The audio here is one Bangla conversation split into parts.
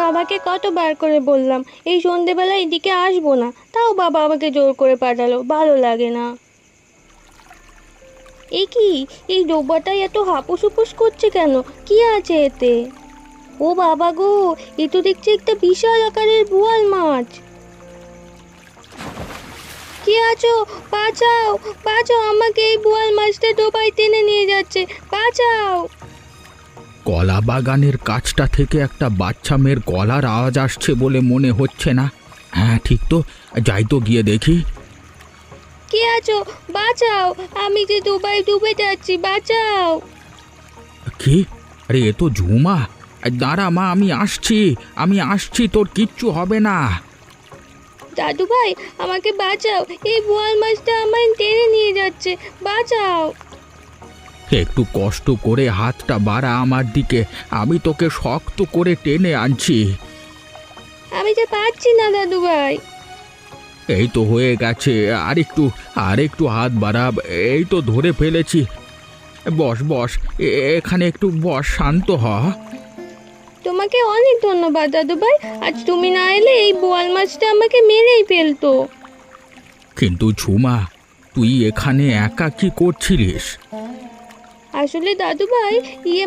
বাবাকে কতবার করে বললাম এই সন্ধেবেলা এদিকে আসবো না, তাও বাবা আমাকে জোর করে পাঠালো, ভালো লাগে না। এ কি, এই ডোবাটাই এত হাপুস হুপুস করছে কেন? কি আছে এতে? ও বাবা গো, এ তো দেখছি একটা বিশাল আকারের বোয়াল মাছ। কি আছো? বাঁচাও, বাঁচাও আমাকে, এই বোয়াল মাছটা ডোবায় টেনে নিয়ে যাচ্ছে, বাঁচাও। কলা বাগানের কাছটা থেকে একটা বাচ্চা মেয়ের গলার আওয়াজ আসছে বলে মনে হচ্ছে না। হ্যাঁ ঠিক তো, যাই তো গিয়ে দেখি। কি আছো? বাঁচাও, আমি যে ডোবায় ডুবে যাচ্ছি, বাঁচাও। কি? আরে এ তো ঝুমা। দাঁড়া মা, আমি আসছি, তোর কিচ্ছু হবে না। দাদু ভাই, আমাকে বাঁচাও, এই বোয়াল মাছটা আমায় টেনে নিয়ে যাচ্ছে, বাঁচাও। একটু কষ্ট করে হাতটা বাড়া আমার দিকে, আমি তোকে শক্ত করে টেনে আনছি। আমি যে পারছি না দাদু ভাই। এই তো হয়ে গেছে, আর একটু হাত বাড়া। এই তো ধরে ফেলেছি। বস বস, এখানে একটু বস, শান্ত হ। তোমাকে অনেক ধন্যবাদ দাদু ভাই, আজ তুমি না এলে এই বোয়াল মাছটা আমাকে মেরেই ফেলতো। কিন্তু ঝুমা, তুই এখানে একা কি করছিলিস? আসলে দাদু ভাই,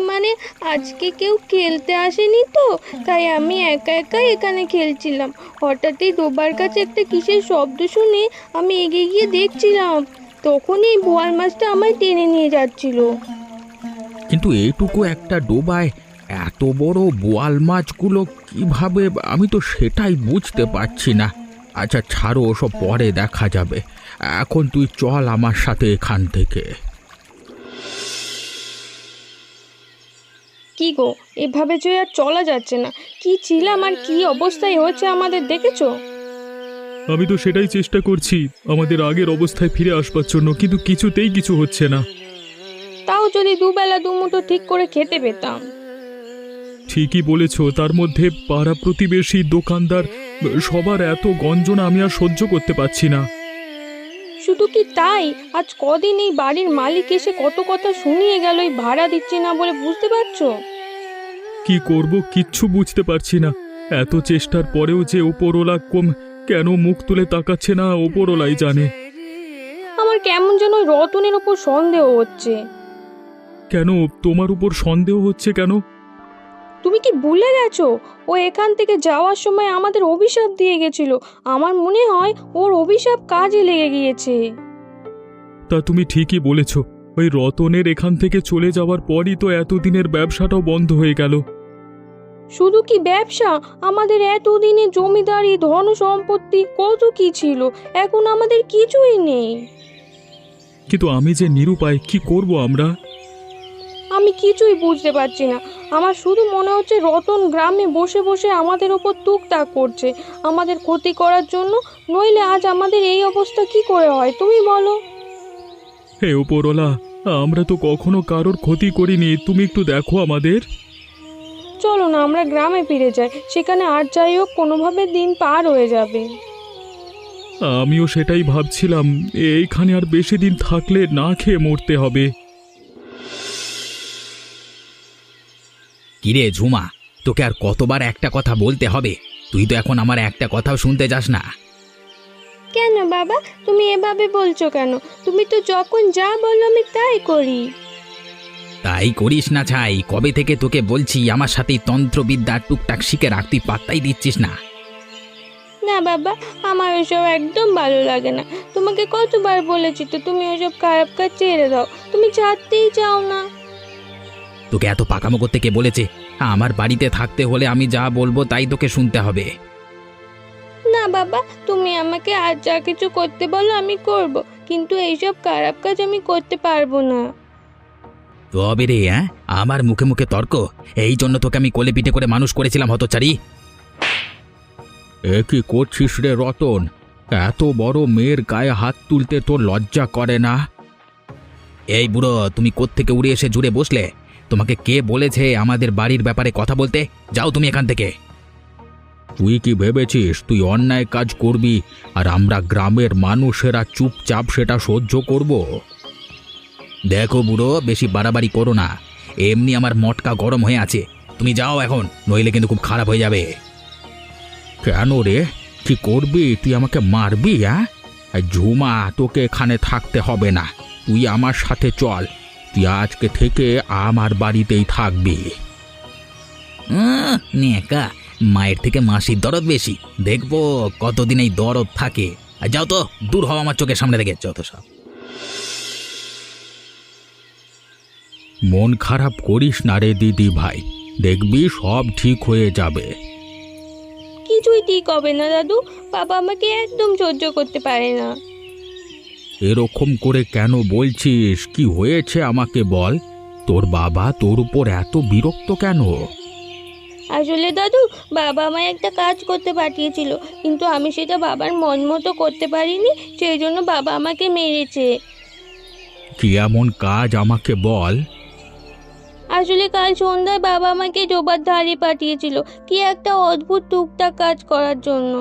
মানে আজকে কেউ খেলতে আসেনি তো, তাই আমি একা একা এখানে খেলছিলাম। হঠাৎই ডোবার কাছে একটা কিসের শব্দ শুনে আমি এগিয়ে গিয়ে দেখছিলাম, তখনই বোয়াল মাছটা আমায় টেনে নিয়ে যাচ্ছিল। কিন্তু এইটুকু একটা ডোবায় এত বড় বোয়াল মাছগুলো কিভাবে, আমি তো সেটাই বুঝতে পারছি না। আচ্ছা ছাড়ো, ওসব পরে দেখা যাবে। এখন তুই চল আমার সাথে এখান থেকে। কি গো, এভাবে যে আর চলা যাচ্ছে না। কি ছিলাম আর কি অবস্থায় হয়েছে আমাদের, দেখেছো? আমি তো সেটাই চেষ্টা করছি আমাদের আগের অবস্থায় ফিরে আসবার জন্য, কিন্তু কিছুতেই কিছু হচ্ছে না। তাও যদি দুবেলা দুমুঠো ঠিক করে খেতে পেতাম। ঠিকই বলেছ, তার মধ্যে পাড়া প্রতিবেশী, দোকানদার, সবার এত গঞ্জনা আমি আর সহ্য করতে পারছি না। শুধু কি তাই, আজ কদিন এই বাড়ির মালিক এসে কত কথা শুনিয়ে গেল এই ভাড়া দিচ্ছি না বলে, বুঝতে পারছো? কি করব কিচ্ছু বুঝতে পারছি না। এত চেষ্টার পরেও যে ওপরওয়ালা কেন মুখ তুলে তাকাচ্ছে না, ওপরওয়ালাই জানে। আমার কেমন যেন ওই রতনের ওপর সন্দেহ হচ্ছে। কেন তোমার উপর সন্দেহ হচ্ছে কেন? তুমি কি ভুলে গেছো? ও এখান থেকে যাওয়ার সময় আমাদের অভিশাপ দিয়ে গেছিল। আমার মনে হয় ওর অভিশাপ কাজে লেগে গিয়েছে। তা তুমি ঠিকই বলেছ, ওই রতনের এখান থেকে চলে যাওয়ার পরই তো এতদিনের ব্যবসাটাও বন্ধ হয়ে গেল। শুধু কি ব্যবসা, আমাদের এতদিনে জমিদারি, ধন সম্পত্তি কত কি ছিল, এখন আমাদের কিছুই নেই। কিন্তু আমি যে নিরুপায়, কি করব আমরা? আমি কিছুই বুঝতে পারছি না। আমার শুধু মনে হচ্ছে রতন গ্রামে বসে বসে আমাদের ওপর টুকটাক করছে, আমাদের ক্ষতি করার জন্য। নইলে আজ আমাদের এই অবস্থা কি করে হয়, তুমি বলো? হে ওপরওয়ালা, আমরা তো কখনো কারোর ক্ষতি করিনি, তুমি একটু দেখো আমাদের। চলো না আমরা গ্রামে ফিরে যাই, সেখানে আর যাই হোক কোনোভাবে দিন পার হয়ে যাবে। আমিও সেটাই ভাবছিলাম, এইখানে আর বেশি দিন থাকলে না খেয়ে মরতে হবে। কিরে ঝুমা, তোকে আর কতবার একটা কথা বলতে হবে? তুই তো এখন আমার একটা কথাও শুনতে যাস না। কেন বাবা, তুমি এভাবে বলছো কেন? তুমি তো যখন যা বলো আমি তাই করি। তাই করিস না ছাই, কবে থেকে তোকে বলছি আমার সাথে তন্ত্রবিদ্যা টুকটাক শিখে রাখ, তুই পাত্তাই দিচ্ছিস না। না বাবা, আমার ওসব একদম ভালো লাগে না। তোমাকে কতবার বলেছি তো তুমি ওসব খারাপ কাজ ছেড়ে দাও, তুমি ছাড়তেই চাও না। তোকে এত পাকামো করতে কে বলেছে? আমার বাড়িতে থাকতে হলে আমি যা বলবো তাই তোকে শুনতে হবে। না বাবা, তুমি আমাকে আর যা কিছু করতে বলো আমি করব, কিন্তু এইসব খারাপ কাজ আমি করতে পারবো না। তবে রে, আমার মুখে মুখে তর্ক? এই জন্য তোকে আমি কোলে পিঠে করে মানুষ করেছিলাম হতচারী। এ কি করছিস রে রতন? এত বড় মেয়ের গায়ে হাত তুলতে তোর লজ্জা করে না? এই বুড়ো, তুমি কোত্থেকে উড়ে এসে জুড়ে বসলে? তোমাকে কে বলেছে আমাদের বাড়ির ব্যাপারে কথা বলতে? যাও তুমি এখান থেকে। তুই কি ভেবেছিস তুই অন্যায় কাজ করবি আর আমরা গ্রামের মানুষেরা চুপচাপ সেটা সহ্য করব? দেখো বুড়ো, বেশি বাড়াবাড়ি করো না। এমনি আমার মটকা গরম হয়ে আছে, তুমি যাও এখন, নইলে কিন্তু খুব খারাপ হয়ে যাবে। কেন রে, কি করবি? তুই আমাকে মারবি? হ্যাঁ, ঝুমা, তোকে এখানে থাকতে হবে না, তুই আমার সাথে চল। তুই আজকে থেকে আমার বাড়িতেই থাকবি। নেকা, মায়ের থেকে মাসির দরদ বেশি, দেখবো কতদিন এই দরদ থাকে। আর যাও তো, দূর হও আমার চোখের সামনে থেকে, যত সব। মন খারাপ করিস না রে দিদি ভাই, দেখবি সব ঠিক হয়ে যাবে। কিছুই ঠিক হবে না দাদু, বাবা আমাকে একদম সহ্য করতে পারে না। এরকম করে কেন বলছিস? কি হয়েছে আমাকে বল। তোর বাবা তোর উপর এত বিরক্ত কেন? আসলে দাদু, বাবা আমায় একটা কাজ করতে পাঠিয়েছিল, কিন্তু আমি সেটা বাবার মন মতো করতে পারিনি, সেই জন্য বাবা আমাকে মেরেছে। কি এমন কাজ আমাকে বল। আসলে কাল সন্ধ্যায় বাবা আমাকে ডোবার ধারে পাঠিয়েছিল কি একটা অদ্ভুত টুকটাক কাজ করার জন্য।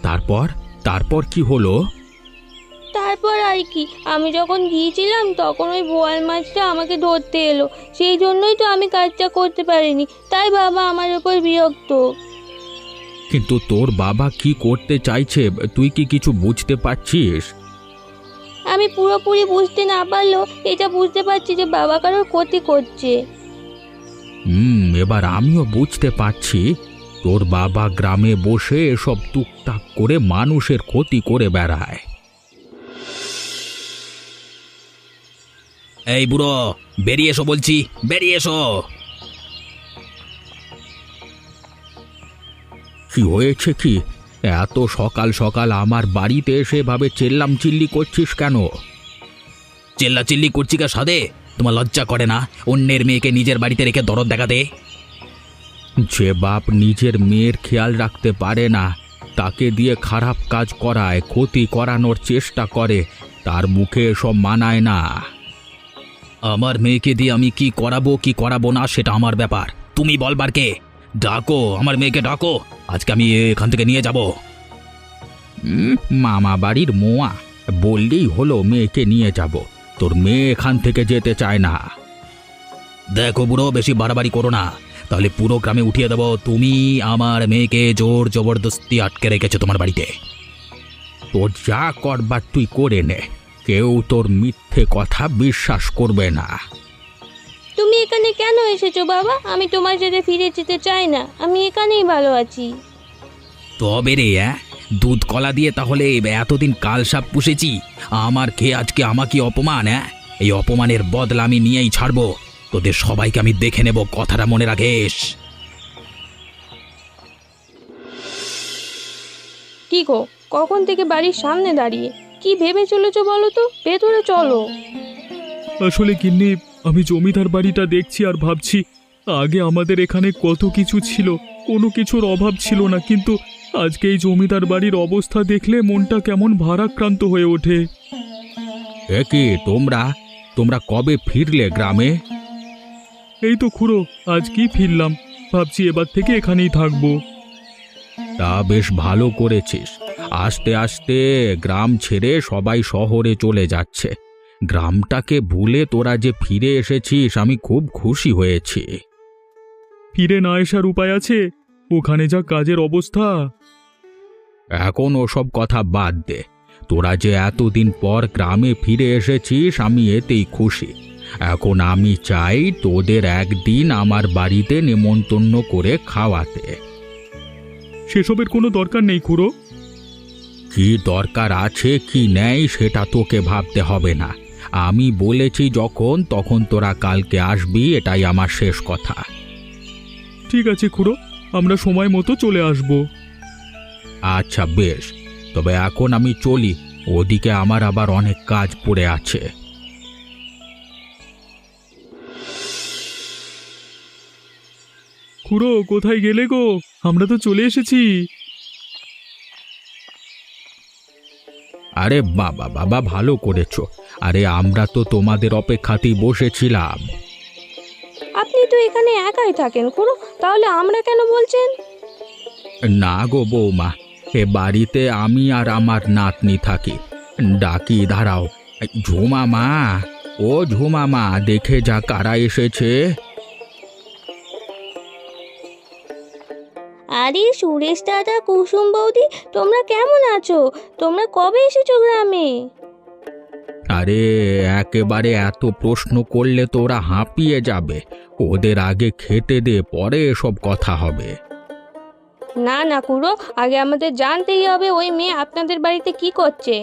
তারপর তারপর কি হলো? তারপর আর কি, আমি যখন গিয়েছিলাম তখন ওই বোয়াল মাছটা আমাকে ধরতে এলো, সেই জন্যই তো আমি কাজটা করতে পারিনি, তাই বাবা আমার উপর বিরক্ত। কিন্তু তোর বাবা কি করতে চাইছে তুই কি কিছু বুঝতে পারছিস? আমি পুরোপুরি বুঝতে না পারলেও এটা বুঝতে পারছি যে বাবা কারোর ক্ষতি করছে। এবার আমিও বুঝতে পারছি। তোর বাবা গ্রামে বসে এসব টুকটাক করে মানুষের ক্ষতি করে বেড়ায়। এই বুড়ো, বেরিয়ে এসো বলছি, বেরিয়ে এসো। কি হয়েছে কি? এত সকাল সকাল আমার বাড়িতে এসে ভাবে চেল্লাম চিল্লি করছিস কেন? চেল্লা চিল্লি করছি কা সাদে? তোমার লজ্জা করে না অন্যের মেয়েকে নিজের বাড়িতে রেখে দরদ দেখাতে? যে বাপ নিজের মেয়ের খেয়াল রাখতে পারে না, তাকে দিয়ে খারাপ কাজ করায়, ক্ষতি করানোর চেষ্টা করে, তার মুখে এসব মানায় না। আমার মেয়েকে দিয়ে আমি কি করাবো কি করাবো না সেটা আমার ব্যাপার, তুমি বলবার কে? ডাকো, আমার মেয়েকে ডাকো, আজকে আমি এখান থেকে নিয়ে যাব। মামা বাড়ির মোয়া, বললেই হলো মেয়েকে নিয়ে যাব। তোর মেয়ে এখান থেকে যেতে চায় না। দেখো বুড়ো, বেশি বাড়াবাড়ি করো না, তাহলে পুরো গ্রামে উঠিয়ে দেবো তুমি আমার মেয়েকে জোর জবরদস্তি আটকে রেখেছো তোমার বাড়িতে। তোর যা করবার তুই করে নে, কেউ তোর মিথ্যে কথা বিশ্বাস করবে না। তুমি এখানে কেন এসেছো বাবা? আমি তোমার সাথে ফিরে যেতে চাই না, আমি এখানেই ভালো আছি। তবে রে, দুধ কলা দিয়ে তাহলে এতদিন কালসাপ পুষেছি, আমার খেয়ে আজকে আমাকে অপমান? এই অপমানের বদলা আমি নিয়েই ছাড়বো, তোদের সবাইকে আমি দেখে নেব, কথাটা মনে রাখিস। কি গো, কখন থেকে বাড়ির সামনে দাঁড়িয়ে কি ভেবে চলেছো বলো তো? ভেতরে চলো। আসলে গিন্নি, আমি জমিদার বাড়িটা দেখছি আর ভাবছি আগে আমাদের এখানে কত কিছু ছিল, কোনো কিছুর অভাব ছিল না, কিন্তু আজকে এই জমিদার বাড়ির অবস্থা দেখলে মনটা কেমন ভারাক্রান্ত হয়ে ওঠে। একে তোমরা তোমরা কবে ফিরলে গ্রামে? এই তো খুড়ো, আজকেই ফিরলাম, ভাবছি এবার থেকে এখানেই থাকবো। তা বেশ ভালো করেছিস। আস্তে আস্তে গ্রাম ছেড়ে সবাই শহরে চলে যাচ্ছে, গ্রামটাকে ভুলে তোরা যে ফিরে এসেছিস আমি খুব খুশি হয়েছি। ফিরে না আসার উপায় আছে? ওখানে যা কাজের অবস্থা। এখন ওসব কথা বাদ দে, তোরা যে এতদিন পর গ্রামে ফিরে এসেছিস আমি এতেই খুশি। এখন আমি চাই তোদের একদিন আমার বাড়িতে নেমন্তন্ন করে খাওয়াতে। সেসবের কোনো দরকার নেই খুড়ো। কি দরকার আছে কি নেই সেটা তোকে ভাবতে হবে না, আমি বলেছি যখন তখন তোরা কালকে আসবি, এটাই আমার শেষ কথা। ঠিক আছে খুড়ো, আমরা সময় মতো চলে আসব। আচ্ছা বেশ, তবে এখন আমি চলি, ওদিকে আমার আবার অনেক কাজ পড়ে আছে। খুড়ো, কোথায় গেলে গো? আমরা তো চলে এসেছি। আরে বাবা বাবা, ভালো করেছো। আরে আমরা তো তোমাদের অপেক্ষাতেই বসেছিলাম। আপনি তো এখানে একাই থাকেন খুড়ো, তাহলে আমরা কেন বলছেন? না গো বৌমা, এ বাড়িতে আমি আর আমার নাতনি থাকি। ডাকি, দাঁড়াও। ঝুমা মা, ও ঝুমা মা, দেখে যা কারা এসেছে। আরে সুরেশ দাদা, কুসুম বৌদি, তোমরা কেমন আছো? তোমরা কবে এসেছো গ্রামে? আরে একেবারে এত প্রশ্ন করলে তো ওরা হাঁপিয়ে যাবে। ওদের আগে খেতে দে, পরে এসব কথা হবে। না না খুড়ো, আগে আমাদের জানতেই হবে ওই মেয়ে আপনাদের বাড়িতে কি করছে।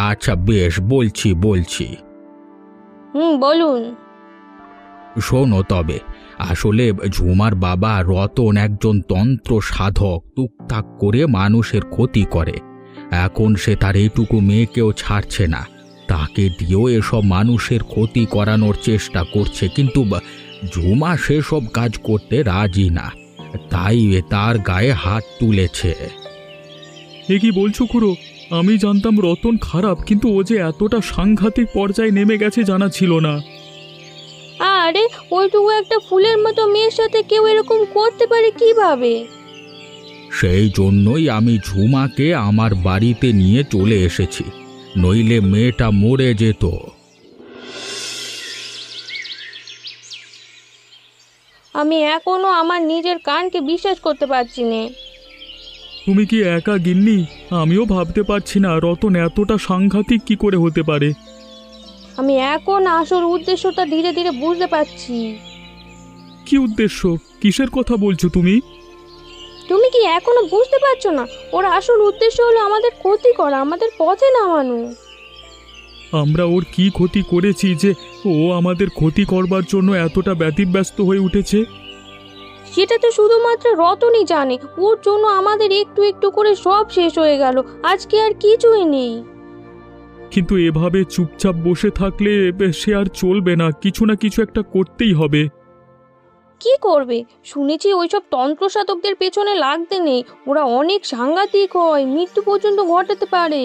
আচ্ছা বেশ, বলছি। বলুন। শোনো তবে, আসলে ঝুমার বাবা রতন একজন তন্ত্র সাধক, টুকটাক করে মানুষের ক্ষতি করে। এখন সে তার এইটুকু মেয়েকেও ছাড়ছে না, তাকে দিয়েও এসব মানুষের ক্ষতি করানোর চেষ্টা করছে, কিন্তু ঝুমা সেসব কাজ করতে রাজি না, তাই তার গায়ে হাত তুলেছে। এ কি বলছো খুড়ো? আমি জানতাম রতন খারাপ, কিন্তু ও যে এতটা সাংঘাতিক পর্যায়ে নেমে গেছে জানা ছিল না। আরে ওইটুকু একটা ফুলের মতো মেয়ের সাথে কেউ এরকম করতে পারে কিভাবে? সেই জন্যই আমি ঝুমাকে আমার বাড়িতে নিয়ে চলে এসেছি, নইলে মেয়েটা মরে যেত। আমি এখনো আমার নিজের কানকে বিশ্বাস করতে পারছি না। তুমি কি একা গিন্নি? আমিও ভাবতে পারছি না রতন এতটা সাংঘাতিক কি করে হতে পারে। আমি এখন আসল উদ্দেশ্যটা ধীরে ধীরে বুঝতে পারছি। কি উদ্দেশ্য? কিসের কথা বলছো তুমি? তুমি কি এখনো বুঝতে পারছো না? ওর আসল উদ্দেশ্য হলো আমাদের ক্ষতি করা, আমাদের পথে নামানো। আমরা ওর কি ক্ষতি করেছি যে ও আমাদের ক্ষতি করবার জন্য এতটা ব্যতিব্যস্ত হয়ে উঠেছে? সেটা তো শুধুমাত্র রতনই জানে। ওর জন্য আমাদের একটু একটু করে সব শেষ হয়ে গেল, আজকে আর কিছুই নেই। কিন্তু এভাবে চুপচাপ বসে থাকলে সে আর চলবে না, কিছু না কিছু একটা করতেই হবে। কি করবে? শুনেছি ওইসব তন্ত্র সাধকদের পেছনে লাগতে নেই, ওরা অনেক সাংঘাতিক হয়, মৃত্যু পর্যন্ত ঘটাতে পারে।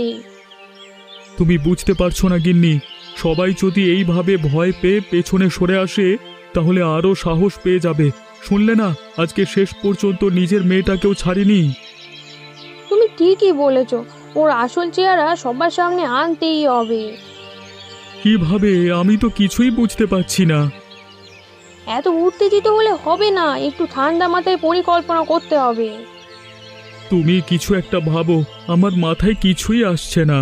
তুমি বুঝতে পারছো না গিন্নি, সবাই যদি এইভাবে ভয় পেয়ে পেছনে সরে আসে তাহলে আরও সাহস পেয়ে যাবে। শুনলে না, আজকে শেষ পর্যন্ত নিজের মেয়েটাকেও ছাড়িনি। তুমি ঠিকই বলেছ, ওর আসল চেহারা সবার সামনে আনতেই হবে। কিভাবে? আমি তো কিছুই বুঝতে পারছি না। এত উত্তেজিত হলে হবে না, একটু ঠান্ডা মাথায় পরিকল্পনা করতে হবে। তুমি কিছু একটা ভাবো, আমার মাথায় কিছুই আসছে না।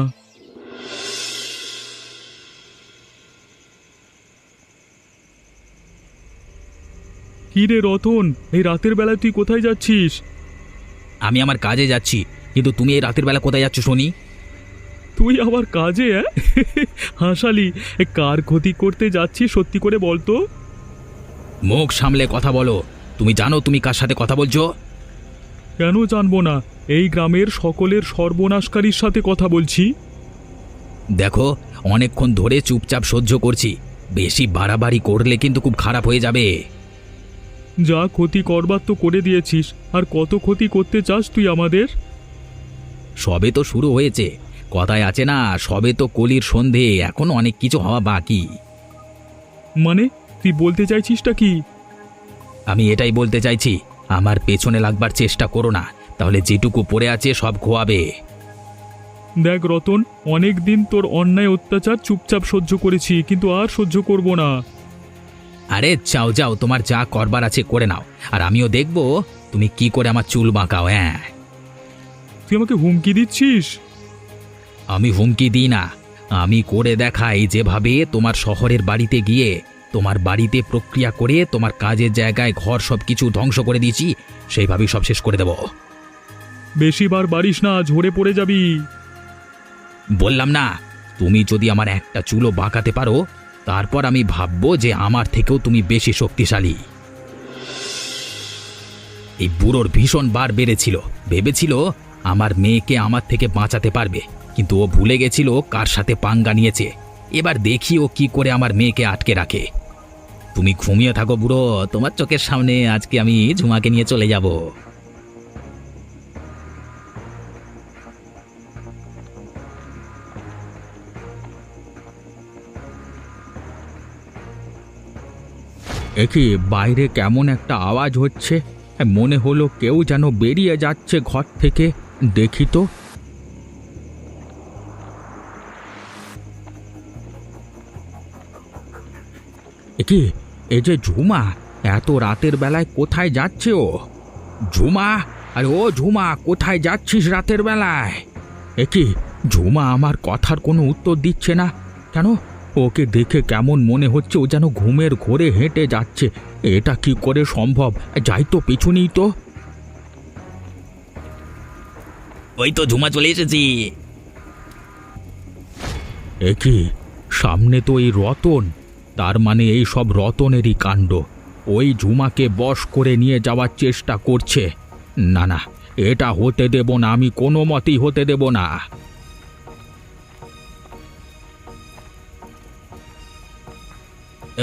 কি রে রতন, এই রাতের বেলায় তুই কোথায় যাচ্ছিস? আমি আমার কাজে যাচ্ছি, কিন্তু তুমি এই রাতের বেলা কোথায় যাচ্ছ শুনি? তুই আবার কাজে? হাসালি, কার ক্ষতি করতে যাচ্ছিস সত্যি করে বলতো? মুখ সামলে কথা বলো। তুমি জানো তুমি কার সাথে কথা বলছো? কেন জানবো না, এই গ্রামের সকলের সর্বনাশকারীর সাথে কথা বলছি। দেখো, অনেকক্ষণ ধরে চুপচাপ সহ্য করছি, বেশি বাড়াবাড়ি করলে কিন্তু খুব খারাপ হয়ে যাবে। যা ক্ষতি করবার তো করে দিয়েছিস, আর কত ক্ষতি করতে চাস তুই আমাদের? সবে তো শুরু হয়েছে, কথায় আছে না, সবে তো কলির সন্ধে, এখনো অনেক কিছু হওয়া বাকি। মানে তুই বলতে চাইছিসটা কি? আমি এটাই বলতে চাইছি, আমার পেছনে লাগবার চেষ্টা করো না, তাহলে যেটুকু পড়ে আছে সব খোয়াবে। দেখ রতন, অনেক দিন তোর অন্যায় অত্যাচার চুপচাপ সহ্য করেছি, কিন্তু আর সহ্য করব না। আরে যাও যাও, তোমার যা করবার আছে করে নাও, আর আমিও দেখব তুমি কি করে আমার চুল বাঁকাও। হ্যাঁ, তুই আমাকে হুমকি দিচ্ছিস? আমি হুমকি দিই না, আমি করে দেখাই যেভাবে তোমার শহরের বাড়িতে গিয়ে তোমার বাড়িতে প্রক্রিয়া করে তোমার কাজের জায়গায় ঘর সব কিছু ধ্বংস করে দিয়েছি, সেইভাবেই সব শেষ করে দেব। বেশিবার বাড়িস না, ঝরে পড়ে যাবি। বললাম না, তুমি যদি আমার একটা চুলও বাঁকাতে পারো, তারপর আমি ভাববো যে আমার থেকেও তুমি বেশি শক্তিশালী। এই বুড়োর ভীষণ বার বেড়েছিল, ভেবেছিল আমার মেয়েকে আমার থেকে বাঁচাতে পারবে, কিন্তু ও ভুলে গেছিল কার সাথে পাঙ্গা নিয়েছে। এবার দেখি ও কি করে আমার মেয়েকে আটকে রাখে। তুমি ঘুমিয়ে থাকো বুড়ো, তোমার চোখের সামনে আজকে আমি ঝুমাকে নিয়ে চলে যাব। একি বাইরে কেমন একটা আওয়াজ হচ্ছে, মনে হলো কেউ যেন বেরিয়ে যাচ্ছে ঘর থেকে, দেখি তো। একি, এই যে ঝুমা, এত রাতের বেলায় কোথায় যাচ্ছে ও? ঝুমা, আরে ও ঝুমা, কোথায় যাচ্ছিস রাতের বেলায়? এ কি, ঝুমা আমার কথার কোনো উত্তর দিচ্ছে না কেন? ওকে দেখে কেমন মনে হচ্ছে ও যেন ঘুমের ঘোরে হেঁটে যাচ্ছে। এটা কি করে সম্ভব? যাই তো, পিছুনি তো। ওই তো ঝুমা চলে এসেছি। এ কি, সামনে তো এই রতন, তার মানে এই সব রতনেরই কাণ্ড। ওই ঝুমাকে বশ করে নিয়ে যাওয়ার চেষ্টা করছে। না না, এটা হতে দেব না, আমি কোনো মতেই হতে দেব না।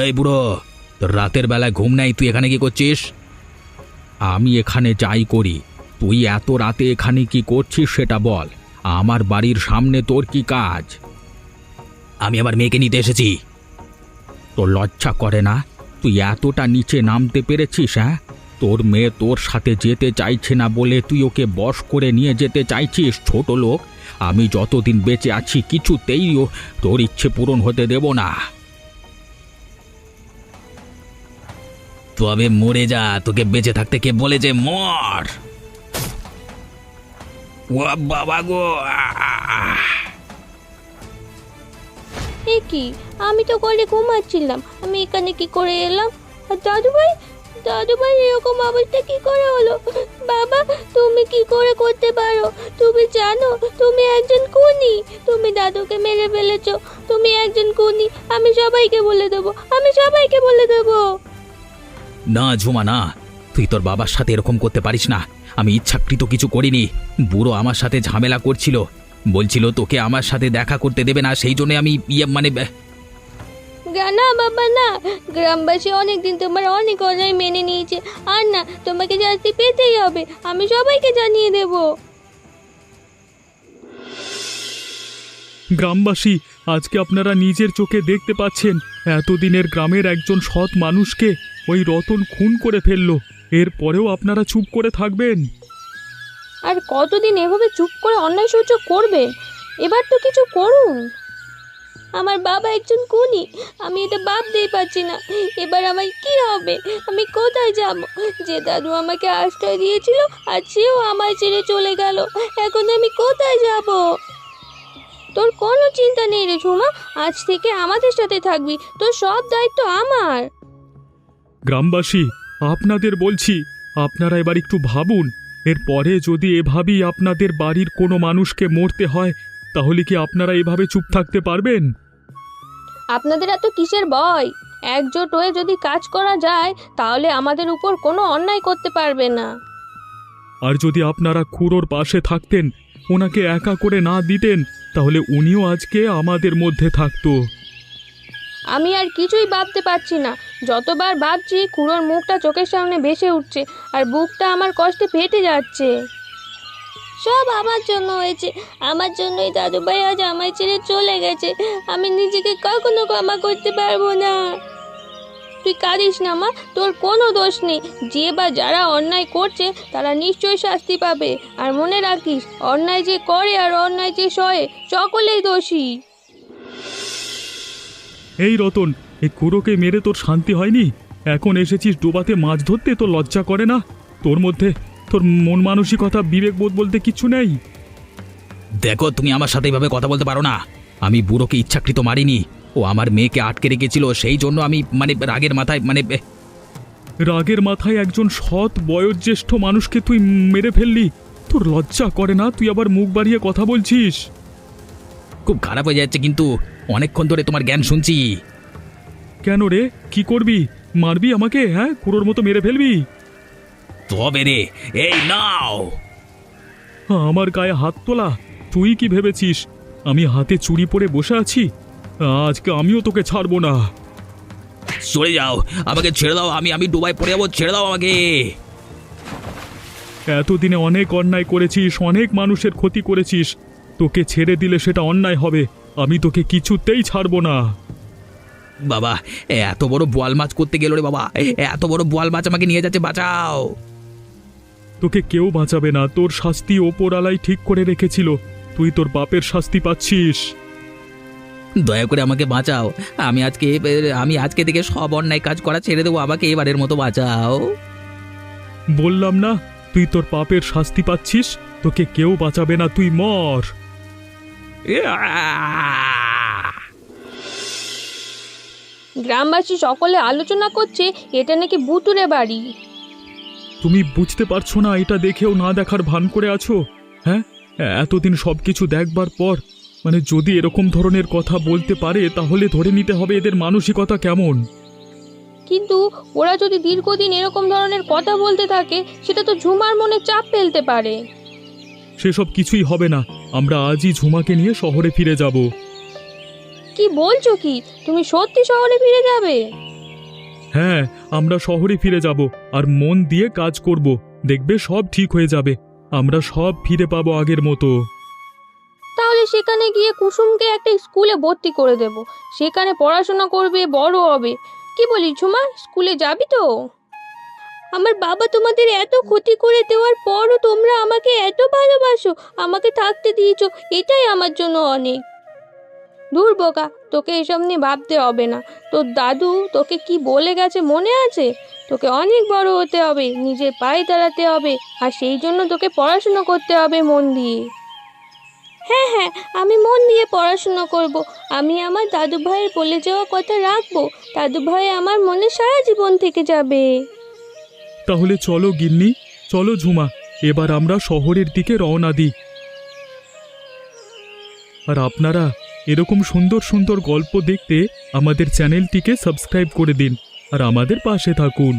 এই বুড়ো, তোর রাতের বেলায় ঘুম নাই, তুই এখানে কি করছিস? আমি এখানে যাই করি, তুই এত রাতে এখানে কি করছিস সেটা বল। আমার বাড়ির সামনে তোর কি কাজ? আমি আমার মেয়েকে নিতে এসেছি। তোর লজ্জা করে না? তুই এতটা নিচে নামতে পেরেছিস? হ্যাঁ, তোর মেয়ে তোর সাথে যেতে চাইছে না বলে তুই ওকে বশ করে নিয়ে যেতে চাইছিস? ছোট লোক, আমি যতদিন বেঁচে আছি কিছুতেই তোর ইচ্ছে পূরণ হতে দেব না। তবে মরে যা, তোকে বেঁচে থাকতে কে বলেছে? মর! ও বাবা গো! এ কি, আমি তো ঘরে ঘুমাচ্ছিলাম, আমি এখানে কি করে এলাম? আর দাদু ভাই এরকম অবস্থা কি করে হলো? বাবা, তুমি কি করে করতে পারো? তুমি জানো তুমি একজন খুনি, তুমি দাদুকে মেরে ফেলেছো, তুমি একজন খুনি। আমি সবাইকে বলে দেবো। না ঝুমা, না, তুই তোর বাবার সাথে এরকম করতে পারিস না। আমি ইচ্ছাকৃত কিছু করিনি। বুড়ো আমার সাথে ঝামেলা করছিল, বলছিল তোকে আমার সাথে দেখা করতে দেবে না, সেই জন্য আমি না বাবা না, গ্রামবাসী অনেকদিন তোমার অনেক অন্যায় মেনে নিয়েছে, আর না, তোমাকে শাস্তি পেতেই হবে। আমি সবাইকে জানিয়ে দেব। গ্রামবাসী, আজকে আপনারা নিজের চোখে দেখতে পাচ্ছেন এতদিনের গ্রামের একজন সৎ মানুষকে ওই রতন খুন করে ফেললো। এরপরেও আপনারা চুপ করে থাকবেন? আর কতদিন এভাবে চুপ করে অন্যায় সহ্য করবে? এবার তো কিছু করুন। আমার বাবা একজন খুনি, আমি এটা ভাবতেই পারছি না। এবার আমার কি হবে? আমি কোথায় যাব? যে দাদু আমাকে আশ্রয় দিয়েছিল আর সেও আমায় ছেড়ে চলে গেল, এখন আমি কোথায় যাব? তোর কোনো চিন্তা নেই রে ঝুমা, আজ থেকে আমাদের সাথে থাকবি, তোর সব দায়িত্ব আমার। গ্রামবাসী, আপনাদের বলছি, আপনারা এবার একটু ভাবুন। এরপরে যদি এভাবেই আপনাদের বাড়ির কোনো মানুষকে মরতে হয়, তাহলে কি আপনারা এভাবে চুপ থাকতে পারবেন? আপনাদের এত কিসের ভয়? একজোট হয়ে যদি কাজ করা যায়, তাহলে আমাদের উপর কোনো অন্যায় করতে পারবে না। আর যদি আপনারা খুড়োর পাশে থাকতেন, ওনাকে একা করে না দিতেন, তাহলে উনিও আজকে আমাদের মধ্যে থাকতো। আমি আর কিছুই ভাবতে পারছি না। যতবার ভাবছি খুড়োর মুখটা চোখের সামনে ভেসে উঠছে, আর বুকটা আমার কষ্টে ফেটে যাচ্ছে। সব আমার জন্য হয়েছে, আমার জন্যই দাদু ভাই আজ আমায় ছেড়ে চলে গেছে। আমি নিজেকে কখনো ক্ষমা করতে পারবো না। তুই কাঁদিস না মা, তোর কোনো দোষ নেই। যে বা যারা অন্যায় করছে তারা নিশ্চয়ই শাস্তি পাবে। আর মনে রাখিস, অন্যায় যে করে আর অন্যায় যে সহে, সকলেই দোষী। এই রতন, এই খুড়োকে মেরে তোর শান্তি হয়নি? এখন এসেছিস ডোবাতে মাছ ধরতে, তোর লজ্জা করে না? তোর মধ্যে তোর মন মানসিকতা, বিবেকবোধ বলতে কিচ্ছু নেই? দেখো, তুমি আমার সাথে এভাবে কথা বলতে পারো না। আমি বুড়োকে ইচ্ছাকৃত মারিনি, ও আমার মেয়েকে আটকে রেখেছিল, সেই জন্য আমি রাগের মাথায় রাগের মাথায় একজন সৎ বয়োজ্যেষ্ঠ মানুষকে তুই মেরে ফেললি? তোর লজ্জা করে না? তুই আবার মুখ বাড়িয়ে কথা বলছিস। খুব খারাপ হয়ে যাচ্ছে, কিন্তু অনেকক্ষণ ধরে তোমার জ্ঞান শুনছি। কেন রে, কি করবি? মারবি আমাকে? হ্যাঁ, কুড়োর মতো মেরে ফেলবি? তবে রে, এই নাও। আমার গায়ে হাত তোলা? তুই কি ভেবেছিস আমি হাতে চুরি পরে বসে আছি? আজকে আমিও তোকে ছাড়বো না। সরে যাও, আমাকে ছেড়ে দাও, আমি ডুবাই পড়ে যাবো, ছেড়ে দাও আমাকে। এতদিনে অনেক অন্যায় করেছিস, অনেক মানুষের ক্ষতি করেছিস, তোকে ছেড়ে দিলে সেটা অন্যায় হবে। আমি তোকে কিছুতেই ছাড়বো না। বাবা, এত বড় বোয়াল মাছ করতে গেল রে বাবা, এত বড় বোয়াল মাছ আমাকে নিয়ে যাচ্ছে, বাঁচাও। তোকে কেউ বাঁচাবে না, তোর শাস্তি ওপরওয়ালাই ঠিক করে রেখেছিল। তুই তোর বাপের শাস্তি পাচ্ছিস। দয়া করে আমাকে বাঁচাও। আমি আজকে থেকে সব অন্যায় কাজ করা ছেড়ে দেবো, আমাকে এবারের মতো বাঁচাও। বললাম না, তুই তোর পাপের শাস্তি পাচ্ছিস, তোকে কেউ বাঁচাবে না, তুই মর। গ্রামবাসী সকলে আলোচনা করছে এটা নাকি ভুতুরে বাড়ি। তুমি বুঝতে পারছো না? এটা দেখেও না দেখার ভান করে আছো? হ্যাঁ, এতদিন সবকিছু দেখবার পর মানে যদি এরকম ধরনের কথা বলতে পারে তাহলে ধরে নিতে হবে এদের মানসিকতা কেমন। কিন্তু ওরা যদি দীর্ঘদিন এরকম ধরনের কথা বলতে থাকে সেটা তো ঝুমার মনে চাপ ফেলতে পারে। সেসব কিছুই হবে না, আমরা আজই ঝুমাকে নিয়ে শহরে ফিরে যাব। কি বলছো কি? তুমি সত্যি শহরে ফিরে যাবে? হ্যাঁ, আমরা শহরে ফিরে যাব আর মন দিয়ে কাজ করব, দেখবে সব ঠিক হয়ে যাবে, আমরা সব ফিরে পাবো আগের মতো। তাহলে সেখানে গিয়ে কুসুমকে একটা স্কুলে ভর্তি করে দেব, সেখানে পড়াশোনা করবে, বড় হবে। কি বলিস ঝুমা, স্কুলে যাবি তো? আমার বাবা তোমাদের এত ক্ষতি করে দেওয়ার পরও তোমরা আমাকে এত ভালোবাসো, আমাকে থাকতে দিয়েছো, এটাই আমার জন্য অনেক। দূর বোকা, তোকে এসব নিয়ে ভাবতে হবে না। তোর দাদু তোকে কি বলে গেছে মনে আছে? তোকে অনেক বড় হতে হবে, নিজের পায়ে দাঁড়াতে হবে, আর সেই জন্য তোকে পড়াশোনা করতে হবে মন দিয়ে। হ্যাঁ হ্যাঁ, আমি মন দিয়ে পড়াশোনা করব। আমি আমার দাদু ভাইয়ের বলে যাওয়া কথা রাখবো। দাদু ভাই আমার মনে সারা জীবন থেকে যাবে। তাহলে চলো গিন্নি, চলো ঝুমা, এবার আমরা শহরের দিকে রওনা দিই। আর আপনারা এরকম সুন্দর সুন্দর গল্প দেখতে আমাদের চ্যানেলটিকে সাবস্ক্রাইব করে দিন আর আমাদের পাশে থাকুন।